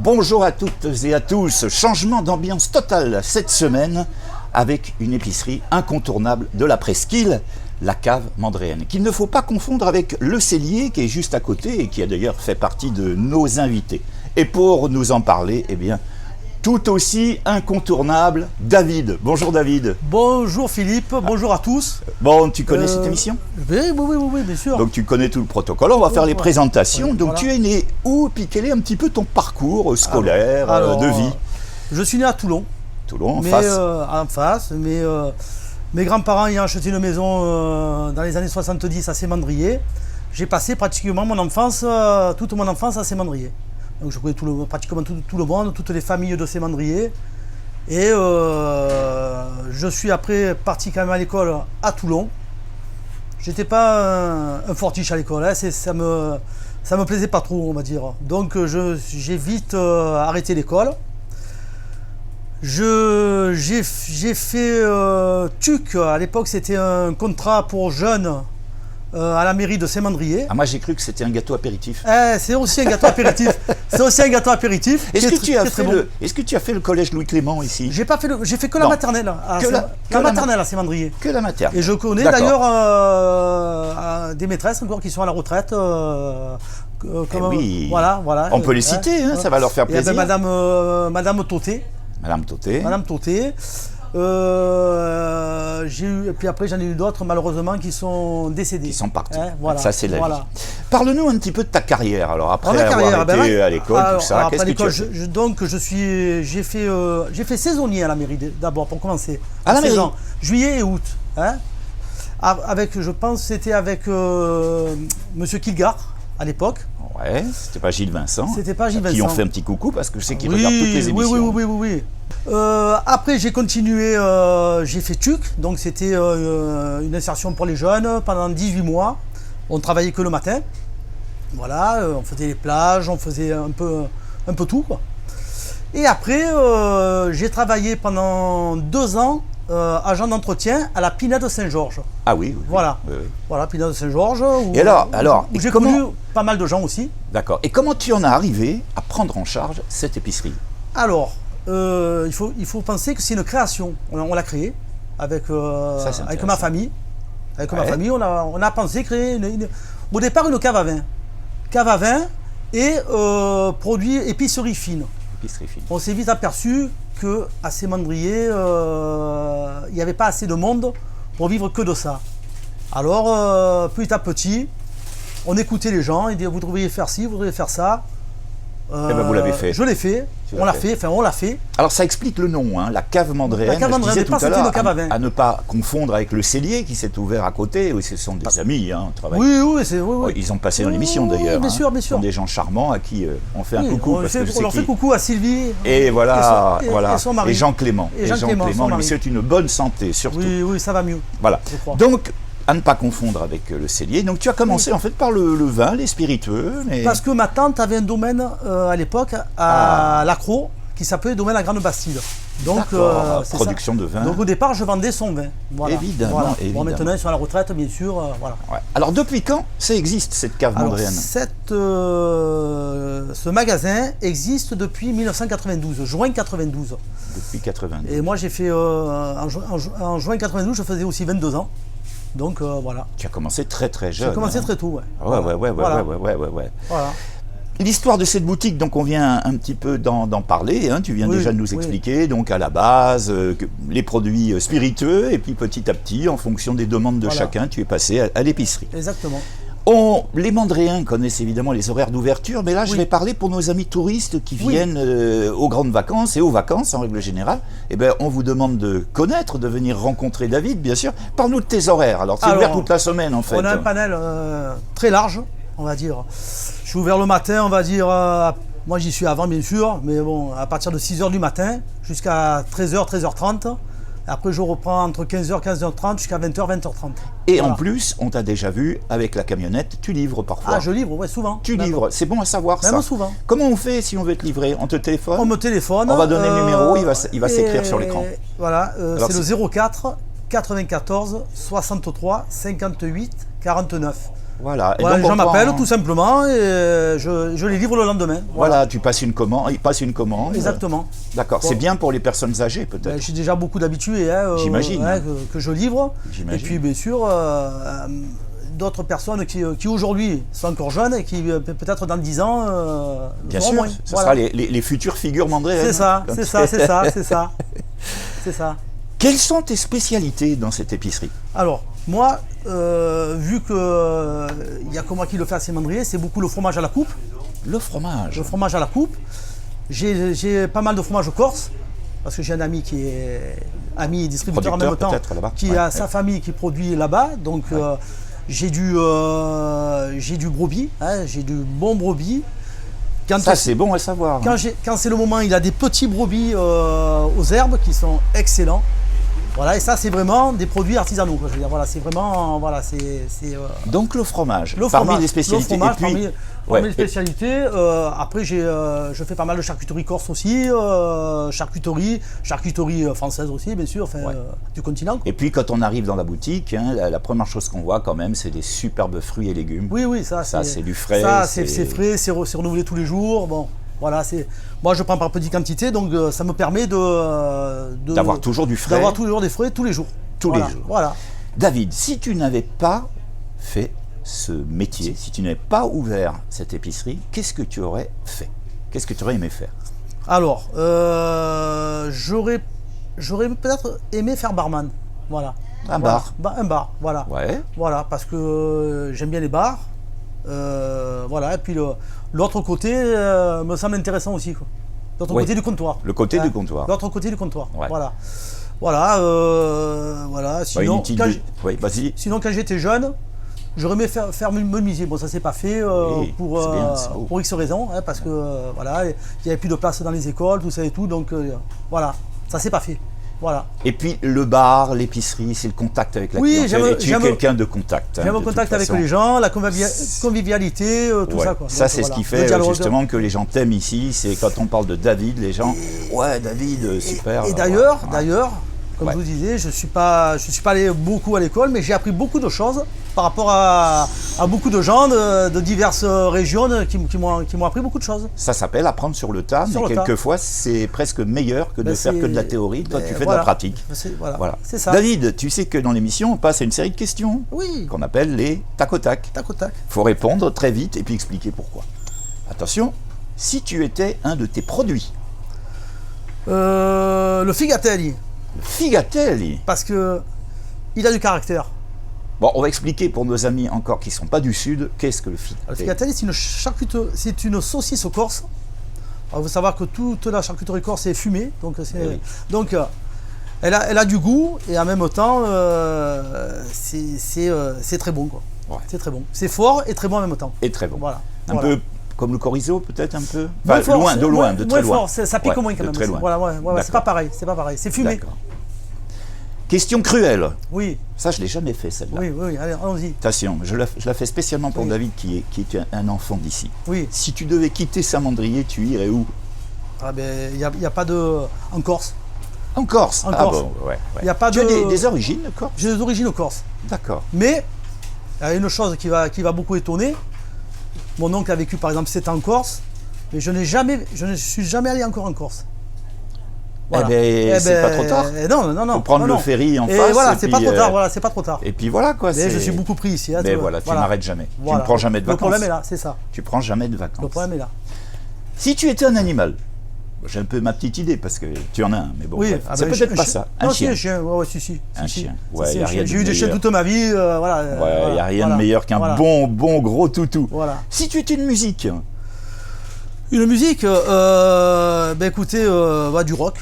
Bonjour à toutes et à tous. Changement d'ambiance totale cette semaine avec une épicerie incontournable de la presqu'île, la cave mandréenne, qu'il ne faut pas confondre avec le cellier qui est juste à côté et qui a d'ailleurs fait partie de nos invités. Et pour nous en parler, eh bien, tout aussi incontournable, David. Bonjour David. Bonjour Philippe, bonjour à tous. Bon, tu connais cette émission ? Oui, bien sûr. Donc tu connais tout le protocole, on va faire les présentations. Donc voilà. tu es né où ? Puis quel est un petit peu ton parcours scolaire, de vie ? Je suis né à Toulon. Toulon, en mais, face. en face, mais mes grands-parents ayant acheté une maison dans les années 70 à Sémandrier, j'ai passé pratiquement mon enfance, toute mon enfance à Sémandrier. Donc je connais pratiquement tout le monde, toutes les familles de Sémandrier. Et je suis après parti quand même à l'école à Toulon. J'étais pas un fortiche à l'école, hein, ça me plaisait pas trop, on va dire. Donc j'ai vite arrêté l'école. J'ai fait TUC, à l'époque c'était un contrat pour jeunes à la mairie de Sémandrier. Ah, moi j'ai cru que c'était un gâteau apéritif. C'est aussi un gâteau apéritif. Est-ce que tu as fait le collège Louis Clément ici ? J'ai fait que la maternelle. La maternelle à Sémandrier. Que la maternelle. Et je connais d'ailleurs des maîtresses encore qui sont à la retraite. Oui. Voilà. On peut les citer, ça va leur faire plaisir. Madame Toté. Madame Toté. Et puis après j'en ai eu d'autres malheureusement qui sont décédés. Qui sont partis. Voilà. Ça c'est la vie. Parle-nous un petit peu de ta carrière. Alors après avoir été à l'école, tout ça, qu'est-ce que tu as fait ? J'ai fait saisonnier à la mairie d'abord pour commencer. À la mairie. Juillet et août. Je pense c'était avec Monsieur Kilgar à l'époque. Ouais, c'était pas Gilles Vincent. Qui ont fait un petit coucou parce que je sais qu'ils regardent toutes les émissions. Oui. Après j'ai continué, j'ai fait TUC, donc c'était une insertion pour les jeunes pendant 18 mois. On travaillait que le matin. Voilà, on faisait les plages, on faisait un peu tout, quoi. Et après j'ai travaillé pendant 2 ans agent d'entretien à la Pinède de Saint-Georges. Ah oui. Voilà. Oui. Voilà, Pinède de Saint-Georges. Et alors, j'ai connu pas mal de gens aussi. D'accord. Et comment tu en as arrivé à prendre en charge cette épicerie ? Alors, il faut penser que c'est une création. On l'a créée avec ma famille. Avec ma famille, on a pensé créer au départ une cave à vin. Cave à vin et produits épicerie fine. On s'est vite aperçu qu'à Sémandrier, il n'y avait pas assez de monde pour vivre que de ça. Alors, petit à petit, on écoutait les gens, ils disaient vous devriez faire ci, vous devriez faire ça. Et ben vous l'avez fait. Je l'ai fait, on l'a fait. Alors ça explique le nom, la cave mandréenne. La cave mandréenne, tout à l'heure, cave à vin. À ne pas confondre avec le cellier qui s'est ouvert à côté. Oui, ce sont des amis, travaillent. Oui. Ils ont passé dans l'émission d'ailleurs. Bien sûr. Ce sont des gens charmants à qui on fait un coucou. On leur fait coucou à Sylvie. Et voilà, et son mari. Et Jean Clément. Lui souhaite une bonne santé surtout. Oui, ça va mieux. Voilà. Donc, à ne pas confondre avec le cellier. Donc tu as commencé en fait par le vin, les spiritueux. Parce que ma tante avait un domaine à l'époque à Lacroix qui s'appelait Domaine à Grande Bastide. Donc production de vin. Donc au départ je vendais son vin. Voilà. Évidemment. Bon, maintenant ils sont à la retraite bien sûr. Voilà. Ouais. Alors depuis quand ça existe cette cave mandréenne ? Ce magasin existe depuis 1992, juin 92. Depuis 92. Et moi j'ai fait en juin 92 je faisais aussi 22 ans. Donc voilà. Tu as commencé très très jeune. J'ai commencé très tôt, ouais. Ouais. Voilà. L'histoire de cette boutique, donc on vient un petit peu d'en parler, tu viens déjà de nous expliquer, donc à la base, les produits spiritueux, et puis petit à petit, en fonction des demandes de chacun, tu es passé à l'épicerie. Exactement. Les Mandréens connaissent évidemment les horaires d'ouverture, mais là je vais parler pour nos amis touristes qui viennent aux grandes vacances et aux vacances en règle générale. On vous demande de connaître, de venir rencontrer David, bien sûr. Parle-nous de tes horaires. Alors c'est ouvert toute la semaine en fait. On a un panel très large, on va dire. Je suis ouvert le matin, on va dire. Moi j'y suis avant bien sûr, mais bon, à partir de 6h du matin jusqu'à 13h, 13h30. Après, je reprends entre 15h, 15h30 jusqu'à 20h, 20h30. Et en plus, on t'a déjà vu avec la camionnette, tu livres parfois. Ah, je livre, souvent. Tu livres, c'est bon à savoir ça. Même souvent. Comment on fait si on veut te livrer ? On te téléphone ? On me téléphone. On va donner le numéro, il va s'écrire sur l'écran. Voilà, c'est le 04 94 63 58 49. Voilà. Et Voilà, donc, les gens on prend- m'appellent tout simplement et je les livre le lendemain. Voilà, tu passes une commande, il passe une commande. Exactement. D'accord, Bon. c'est bien pour les personnes âgées peut-être. J'ai déjà beaucoup d'habitués J'imagine. que je livre. J'imagine. Et puis bien sûr, d'autres personnes qui aujourd'hui sont encore jeunes et qui peut-être dans 10 ans Bien seront sûr, moins. ce Voilà. sera les futures figures mandréennes. C'est ça, Comme c'est tu- ça, c'est ça, c'est ça. C'est ça. Quelles sont tes spécialités dans cette épicerie? Alors, moi, vu que il n'y a que moi qui le fais à Saint-Mandrier, c'est beaucoup le fromage à la coupe. Le fromage. Le fromage à la coupe. J'ai pas mal de fromage corse, parce que j'ai un ami qui est ami et distributeur en même Producteur, temps, peut-être, là-bas. qui Ouais, a ouais. sa famille qui produit là-bas. Donc j'ai du brebis, hein, j'ai du bon brebis. Quand Ça, c'est bon à savoir. quand c'est le moment, il a des petits brebis aux herbes qui sont excellents. Voilà, et ça, c'est vraiment des produits artisanaux, quoi. Je veux dire, voilà, c'est vraiment, voilà, Donc le fromage, le parmi fromage, les spécialités. le fromage, et puis, parmi ouais, les spécialités. Après, je fais pas mal de charcuterie corse aussi, charcuterie française aussi, bien sûr, enfin, Ouais. du continent. et puis quand on arrive dans la boutique, hein, la première chose qu'on voit quand même, c'est des superbes fruits et légumes. Oui, Ça, c'est du frais, Ça, c'est- c'est frais, c'est renouvelé tous les jours. Bon, voilà, moi, je prends par petite quantité, donc ça me permet D'avoir toujours du frais. d'avoir toujours des frais tous les jours. Tous Voilà, les jours. Voilà. David, si tu n'avais pas fait ce métier, si tu n'avais pas ouvert cette épicerie, qu'est-ce que tu aurais fait? Qu'est-ce que tu aurais aimé faire? Alors, j'aurais peut-être aimé faire barman. Voilà. Un Voilà. bar. Un bar, voilà. Ouais. Voilà, parce que j'aime bien les bars. Voilà, et puis l'autre côté me semble intéressant aussi, quoi. L'autre Oui. côté du comptoir. Le côté Hein, du comptoir. L'autre côté du comptoir. Ouais. Voilà. Voilà, voilà. Bah, Sinon, inutile quand de- j'- Oui, vas-y. sinon, quand j'étais jeune, j'aurais aimé faire menuisier. Bon, ça s'est pas fait Oui, pour, c'est bien, c'est beau. pour X raisons, hein, parce que voilà, il n'y avait plus de place dans les écoles, tout ça et tout, donc voilà, ça s'est pas fait. Voilà. Et puis le bar, l'épicerie, c'est le contact avec la Oui, clientèle. Et tu es j'aime- quelqu'un de contact. hein, J'aime de le contact toute avec façon. les gens, la convivialité, tout Ouais, ça, quoi. ça, Donc, c'est voilà. ce qui Le fait dialogue. justement que les gens t'aiment ici. C'est quand on parle de David, les gens. Ouais, David, super. Et d'ailleurs, Ouais. comme Ouais. je vous disais, je suis pas allé beaucoup à l'école, mais j'ai appris beaucoup de choses par rapport à beaucoup de gens de diverses régions qui m'ont appris beaucoup de choses. Ça s'appelle apprendre sur le tas, Sur mais le tas. quelquefois c'est presque meilleur que de Ben, faire que de la c'est- théorie. Toi, tu ben, fais de voilà. la pratique. Voilà, Voilà. c'est ça. David, tu sais que dans l'émission, on passe à une série de questions Oui, qu'on appelle les tac au tac. tac au tac. Il faut répondre très vite et puis expliquer pourquoi. Attention, si tu étais un de tes produits, Le figatelli, le figatelli. parce que il a du caractère. Bon, on va expliquer pour nos amis encore qui ne sont pas du Sud, qu'est-ce que le Le figatelli. figatelli, c'est une saucisse corse. Alors, il faut savoir que toute la charcuterie corse est fumée, donc oui. elle a du goût et en même temps c'est très bon, quoi. Ouais. C'est très bon. C'est fort et très bon en même temps. Et très bon. Voilà. Un Voilà. peu comme le chorizo, peut-être un peu. Moins Enfin, fort, loin, de loin, moins- de très moins loin. fort, ça pique Ouais, moins quand de même. très loin. Voilà, ouais, c'est D'accord. pas pareil, c'est pas pareil. C'est fumé. D'accord. Question cruelle. Oui, Ça, je ne l'ai jamais fait, celle-là. oui, allez, allons-y. Attention, je la fais spécialement pour Oui. David qui est un enfant d'ici. Oui. Si tu devais quitter Saint-Mandrier, tu irais où? Ah ben, il y a pas de en Corse. En Corse. En Ah Corse. bon, ouais. Y a pas tu as de- des origines de Corse? J'ai des origines corse. D'accord. Mais il y a une chose qui va beaucoup étonner. Mon oncle a vécu par exemple 7 ans en Corse, mais je ne suis jamais allé encore en Corse. Voilà. Eh ben, c'est pas trop tard. Non. Faut prendre non, le ferry en et face. voilà, et c'est puis, pas trop tard. Voilà, c'est pas trop tard. Et puis voilà quoi. Mais je suis beaucoup pris ici. Hein, Mais tu voilà, tu vois. n'arrêtes jamais. Voilà. Tu ne prends jamais de vacances. Le problème est là, c'est ça. Tu prends jamais de vacances. Le problème est là. Si tu étais un animal, j'ai un peu ma petite idée parce que tu en as un, mais bon, Oui, bref, ah c'est ben, peut-être pas ça. Un non, chien. Si, un chien. Ouais, si. Un Si. chien. Si, Ouais, si, y a un rien chien. de J'ai eu des chiens meilleur. toute ma vie. Voilà. Ouais, il n'y a rien voilà, de meilleur qu'un voilà. bon gros toutou. Voilà. Si tu étais une musique, Une musique, ben écoutez, du rock.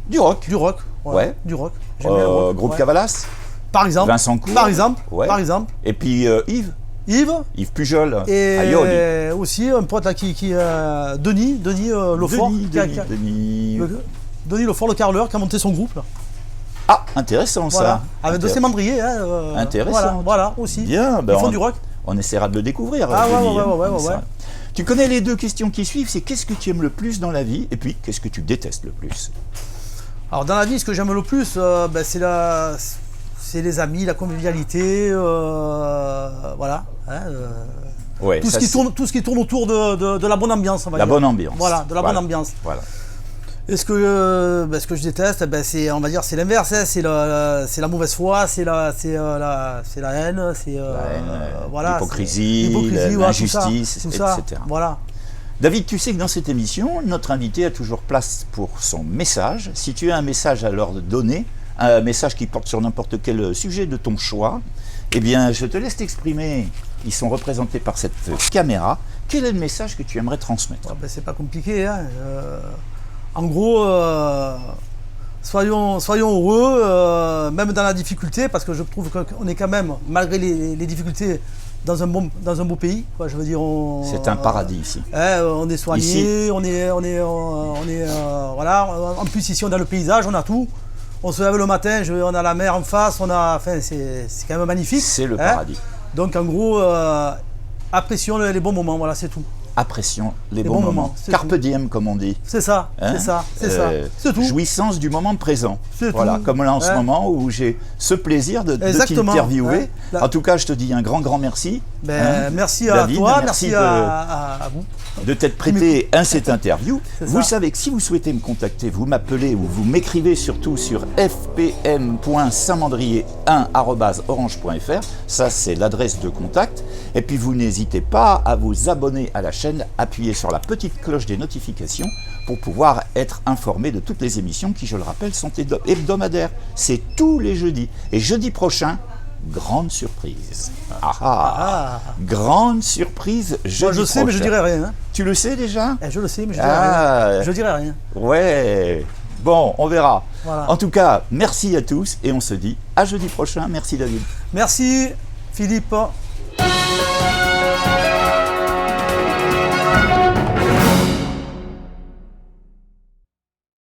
du rock, Du rock. Ouais. Du rock. J'aime bien le rock. groupe ouais. Cavalas, Par exemple. Vincent Cour. Par exemple. Ouais. Par exemple. Et puis Yves Yves. Pujol, à Et Ioli. aussi un pote là Denis Lefort. Denis. Denis Lefort, le carreleur, qui a monté son groupe. Là. Ah, intéressant Voilà. ça. Avec de ses mandriers. Hein, Intéressant. Voilà, aussi. Bien, ben Ils font on, du rock. on essaiera de le découvrir. Ah, ouais, Denis, ouais, hein. ouais, On ouais, essaiera. ouais. Tu connais les deux questions qui suivent, c'est qu'est-ce que tu aimes le plus dans la vie et puis qu'est-ce que tu détestes le plus? Alors dans la vie, ce que j'aime le plus, c'est c'est les amis, la convivialité, voilà. Hein, ouais, tout ce qui tourne autour de la bonne ambiance, on va dire. La bonne ambiance. Voilà, de la bonne ambiance. Voilà. Et ce que je déteste, c'est, on va dire, c'est l'inverse, hein, c'est la mauvaise foi, c'est la haine, c'est voilà, l'hypocrisie, voilà, l'injustice, tout ça, etc. Voilà. David, tu sais que dans cette émission, notre invité a toujours place pour son message. Si tu as un message à leur donner, un message qui porte sur n'importe quel sujet de ton choix, eh bien, je te laisse t'exprimer. Ils sont représentés par cette caméra. Quel est le message que tu aimerais transmettre? C'est pas compliqué, hein. En gros, soyons heureux, même dans la difficulté, parce que je trouve qu'on est quand même, malgré les difficultés, dans un beau pays. Quoi, je veux dire, c'est un paradis ici. On est soigné, ici. On est voilà. En plus ici, on a le paysage, on a tout. On se lève le matin, on a la mer en face, c'est quand même magnifique. C'est le paradis. Donc en gros, apprécions les bons moments, voilà, c'est tout. Apprécions les bons moments. Carpe diem, comme on dit. C'est ça, hein, c'est tout. Jouissance du moment présent. Voilà, tout. Comme là en ce moment où j'ai ce plaisir de t'interviewer. En tout cas, je te dis un grand merci. Merci à David, toi, merci à vous. De t'être prêté à cette interview. Vous savez que si vous souhaitez me contacter, vous m'appelez ou vous m'écrivez surtout sur fpm.saintmandrier1@orange.fr. Ça, c'est l'adresse de contact. Et puis, vous n'hésitez pas à vous abonner à la chaîne, appuyer sur la petite cloche des notifications pour pouvoir être informé de toutes les émissions qui, je le rappelle, sont hebdomadaires. C'est tous les jeudis. Et jeudi prochain, grande surprise. Grande surprise jeudi prochain. Moi, je sais, mais je dirai rien. Hein. Tu le sais déjà? Je le sais, mais je dirai rien. Je dirai rien. Ouais. Bon, on verra. Voilà. En tout cas, merci à tous et on se dit à jeudi prochain. Merci David. Merci Philippe.